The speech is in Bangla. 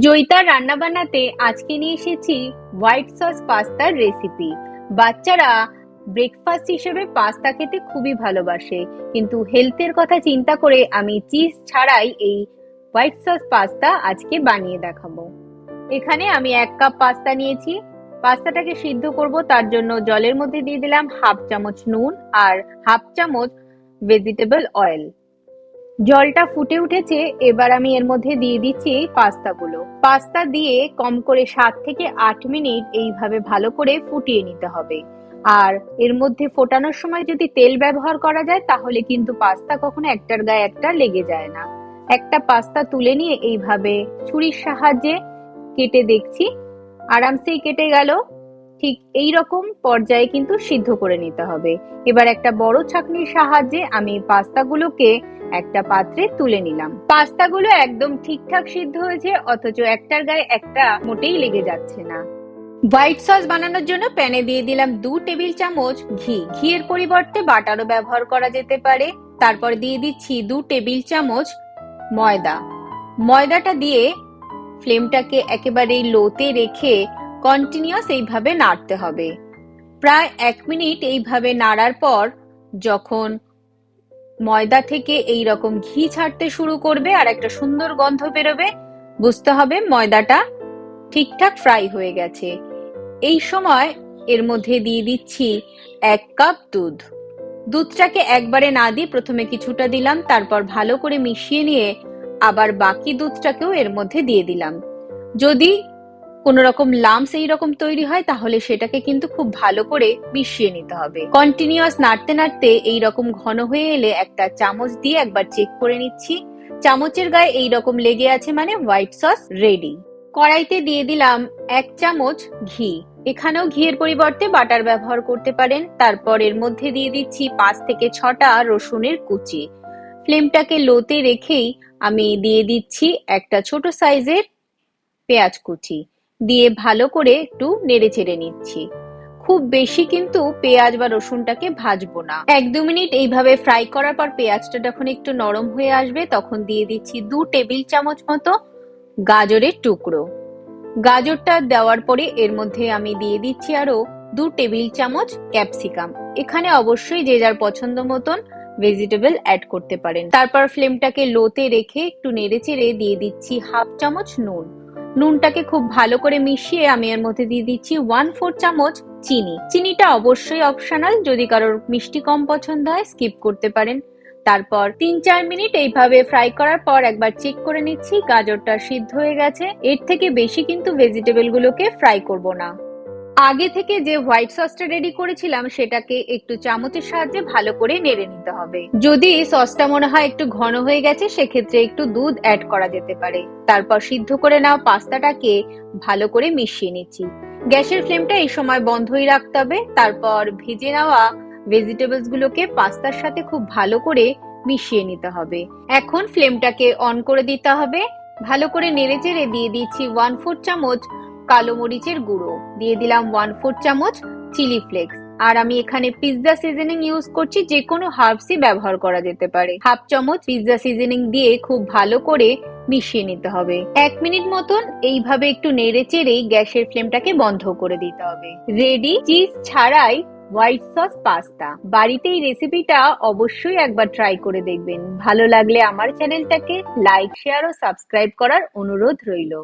জয়িতার রান্না বানাতে আজকে নিয়ে এসেছি হোয়াইট সস পাস্তার রেসিপি। বাচ্চারা ব্রেকফাস্ট হিসেবে পাস্তা খেতে খুবই ভালোবাসে, কিন্তু হেলথের কথা চিন্তা করে আমি চিজ ছাড়াই এই হোয়াইট সস পাস্তা আজকে বানিয়ে দেখাবো। এখানে আমি 1 কাপ পাস্তা নিয়েছি। পাস্তাটাকে সিদ্ধ করব, তার জন্য জলের মধ্যে দিয়ে দিলাম হাফ চামচ নুন আর হাফ চামচ ভেজিটেবল অয়েল। জলটা ফুটে উঠেছে, এবার আমি এর মধ্যে দিয়ে দিচ্ছি পাস্তাগুলো। পাস্তা দিয়ে কম করে 7 থেকে 8 মিনিট এইভাবে ভালো করে ফুটিয়ে নিতে হবে। আর এর মধ্যে ফোটানোর সময় যদি তেল ব্যবহার করা যায় তাহলে কিন্তু পাস্তা কখনো একটার গায়ে একটা লেগে যায় না। একটা পাস্তা তুলে নিয়ে এইভাবে ছুরির সাহায্যে কেটে দেখছি, আরামসেই কেটে গেল। ঠিক এই রকম পর্যায়ে কিন্তু সিদ্ধ করে নিতে হবে। এবার একটা বড় ছাঁকনির সাহায্যে আমি পাস্তাগুলোকে একটা পাত্রে তুলে নিলাম। পাস্তাগুলো একদম ঠিকঠাক সিদ্ধ হয়েছে, অথচ একটার গায়ে একটা মোটেই লেগে যাচ্ছে না। হোয়াইট সস বানানোর জন্য প্যানে দিয়ে দিলাম 2 টেবিল চামচ ঘি। ঘিয়ের পরিবর্তে বাটারও ব্যবহার করা যেতে পারে। তারপর দিয়ে দিচ্ছি 2 টেবিল চামচ ময়দা। ময়দাটা দিয়ে ফ্লেমটাকে একেবারেই লোতে রেখে কন্টিনিউয়াস এইভাবে নাড়তে হবে। প্রায় 1 মিনিট এইভাবে নাড়ার পর যখন ময়দা থেকে এই রকম ঘি ছাড়তে শুরু করবে আর একটা সুন্দর গন্ধ বেরোবে, বুঝতে হবে ময়দাটা ঠিকঠাক ফ্রাই হয়ে গেছে। এই সময় এর মধ্যে দিয়ে দিচ্ছি 1 কাপ দুধ। দুধটাকে একবারে না দিয়ে প্রথমে কিছুটা দিলাম, তারপর ভালো করে মিশিয়ে নিয়ে আবার বাকি দুধটাকেও এর মধ্যে দিয়ে দিলাম। যদি কোন রকম লাম্পস এইরকম তৈরি হয় তাহলে সেটাকে কিন্তু খুব ভালো করে মিশিয়ে নিতে হবে। কন্টিনিউয়াস নাড়তে নাড়তে এইরকম ঘন হয়ে এলে একটা চামচ দিয়ে একবার চেক করে নিচ্ছি। চামচের গায়ে এইরকম লেগে আছে মানে হোয়াইট সস রেডি। কড়াইতে দিয়ে দিলাম 1 চামচ ঘি। এখানেও ঘিয়ের পরিবর্তে বাটার ব্যবহার করতে পারেন। তারপর এর মধ্যে দিয়ে দিচ্ছি 5 থেকে 6টা রসুনের কুচি। ফ্লেমটাকে লোতে রেখেই আমি দিয়ে দিচ্ছি একটা ছোট সাইজের পেঁয়াজ কুচি দিয়ে ভালো করে একটু নেড়ে চেড়ে নিচ্ছি। খুব বেশি কিন্তু পেঁয়াজ বা রসুনটাকে ভাজবো না। 1-2 মিনিট এইভাবে ফ্রাই করার পর পেঁয়াজটা যখন একটু নরম হয়ে আসবে তখন দিয়ে দিচ্ছি 2 টেবিল চামচ মতো গাজরের টুকরো। গাজরটা দেওয়ার পরে এর মধ্যে আমি দিয়ে দিচ্ছি আরো 2 টেবিল চামচ ক্যাপসিকাম। এখানে অবশ্যই যে যার পছন্দ মতন ভেজিটেবল অ্যাড করতে পারেন। তারপর ফ্লেমটাকে লোতে রেখে একটু নেড়ে চেড়ে দিয়ে দিচ্ছি হাফ চামচ নুন। নুনটাকে খুব ভালো করে মিশিয়ে আমি এর মধ্যে দিয়ে দিচ্ছি 1/4 চামচ চিনি। চিনিটা অবশ্যই অপশনাল, যদি কারোর মিষ্টি কম পছন্দ হয় স্কিপ করতে পারেন। তারপর 3-4 মিনিট এইভাবে ফ্রাই করার পর একবার চেক করে নিচ্ছি গাজরটা সিদ্ধ হয়ে গেছে। এর থেকে বেশি কিন্তু ভেজিটেবল গুলোকে ফ্রাই করব না। আগে থেকে যে হোয়াইট সসটা রেডি করেছিলাম সেটাকে একটু চামচের সাহায্যে ভালো করে নেড়ে নিতে হবে। যদি সসটা মনে হয় একটু ঘন হয়ে গেছে সেক্ষেত্রে একটু দুধ অ্যাড করা যেতে পারে। তারপর সিদ্ধ করে নেওয়া পাস্তাটাকে ভালো করে মিশিয়ে নিচ্ছি। গ্যাসের ফ্লেমটা এই সময় বন্ধই রাখতে হবে। তারপর ভেজে নেওয়া ভেজিটেবলস গুলোকে পাস্তার সাথে খুব ভালো করে মিশিয়ে নিতে হবে। এখন ফ্লেমটাকে অন করে দিতে হবে। ভালো করে নেড়ে চেড়ে দিয়ে দিচ্ছি 1/4 চামচ কালো মরিচের গুঁড়ো, দিয়ে দিলাম 1/4 চামচ চিলি ফ্লেক্স। আর আমি এখানে পিৎজা সিজনিং ইউজ করছি, যে কোনো হার্বসই ব্যবহার করা যেতে পারে। হাফ চামচ পিৎজা সিজনিং দিয়ে খুব ভালো করে মিশিয়ে নিতে হবে। 1 মিনিট মতন এইভাবে একটু নেড়ে চেড়েই গ্যাসের ফ্লেমটাকে বন্ধ করে দিতে হবে। রেডি চিজ ছাড়াই হোয়াইট সস পাস্তা। বাড়িতে এই রেসিপিটা অবশ্যই একবার ট্রাই করে দেখবেন। ভালো লাগলে আমার চ্যানেলটাকে লাইক, শেয়ার ও সাবস্ক্রাইব করার অনুরোধ রইল।